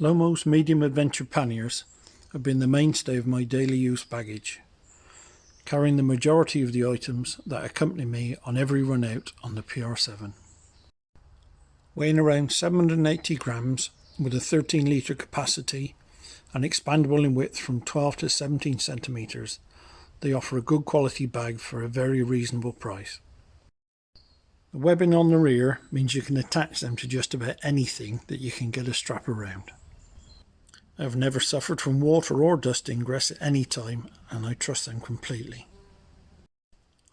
Lomo's Medium Adventure Panniers have been the mainstay of my daily use baggage, carrying the majority of the items that accompany me on every run out on the PR7. Weighing around 780 grams with a 13 litre capacity and expandable in width from 12 to 17 centimetres, they offer a good quality bag for a very reasonable price. The webbing on the rear means you can attach them to just about anything that you can get a strap around. I have never suffered from water or dust ingress at any time, and I trust them completely.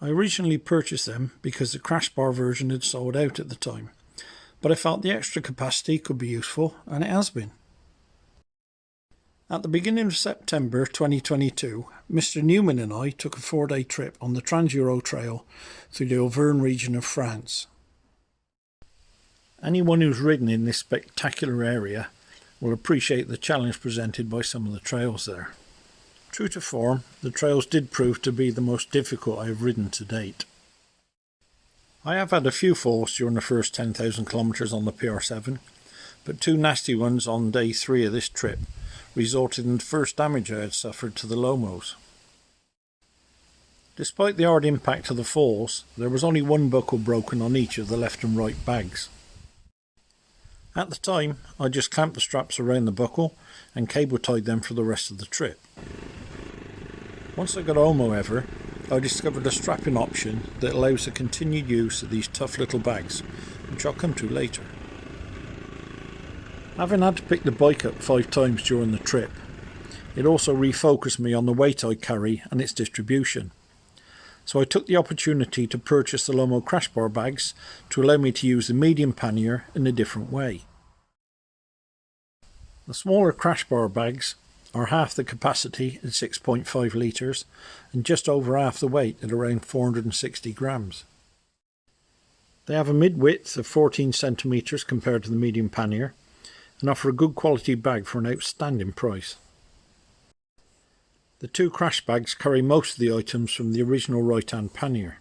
I originally purchased them because the crash bar version had sold out at the time, but I felt the extra capacity could be useful, and it has been. At the beginning of September 2022, Mr. Newman and I took a 4-day trip on the Trans-Euro Trail through the Auvergne region of France. Anyone who's ridden in this spectacular area will appreciate the challenge presented by some of the trails there. True to form, the trails did prove to be the most difficult I have ridden to date. I have had a few falls during the first 10,000 kilometres on the PR7, but two nasty ones on day 3 of this trip resulted in the first damage I had suffered to the Lomos. Despite the hard impact of the falls, there was only one buckle broken on each of the left and right bags. At the time, I just clamped the straps around the buckle and cable tied them for the rest of the trip. Once I got home, however, I discovered a strapping option that allows the continued use of these tough little bags, which I'll come to later. Having had to pick the bike up 5 times during the trip, it also refocused me on the weight I carry and its distribution. So I took the opportunity to purchase the Lomo crash bar bags to allow me to use the medium pannier in a different way. The smaller crash bar bags are half the capacity at 6.5 litres and just over half the weight at around 460 grams. They have a mid-width of 14 centimetres compared to the medium pannier and offer a good quality bag for an outstanding price. The two crash bags carry most of the items from the original right-hand pannier.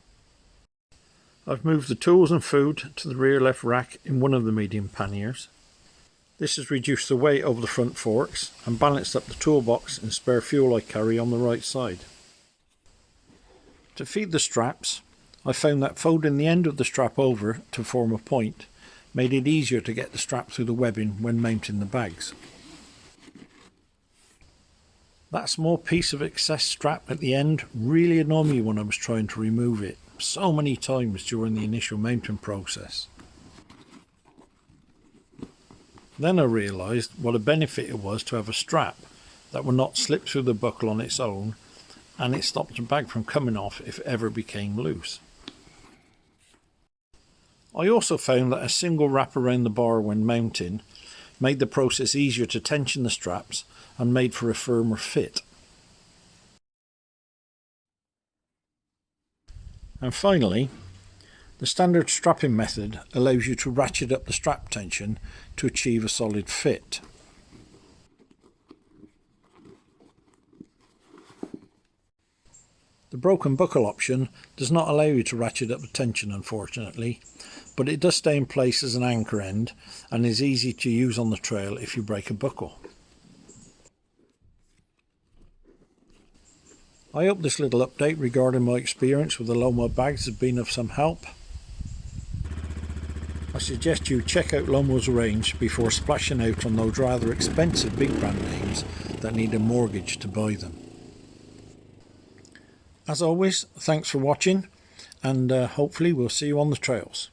I've moved the tools and food to the rear left rack in one of the medium panniers. This has reduced the weight over the front forks and balanced up the toolbox and spare fuel I carry on the right side. To feed the straps, I found that folding the end of the strap over to form a point made it easier to get the strap through the webbing when mounting the bags. That small piece of excess strap at the end really annoyed me when I was trying to remove it so many times during the initial mounting process. Then I realised what a benefit it was to have a strap that would not slip through the buckle on its own, and it stopped the bag from coming off if it ever became loose. I also found that a single wrap around the bar when mounting made the process easier to tension the straps and made for a firmer fit. And finally, the standard strapping method allows you to ratchet up the strap tension to achieve a solid fit. The broken buckle option does not allow you to ratchet up the tension, unfortunately, but it does stay in place as an anchor end and is easy to use on the trail if you break a buckle. I hope this little update regarding my experience with the Lomo bags has been of some help. I suggest you check out Lomo's range before splashing out on those rather expensive big brand names that need a mortgage to buy them. As always, thanks for watching, and hopefully we'll see you on the trails.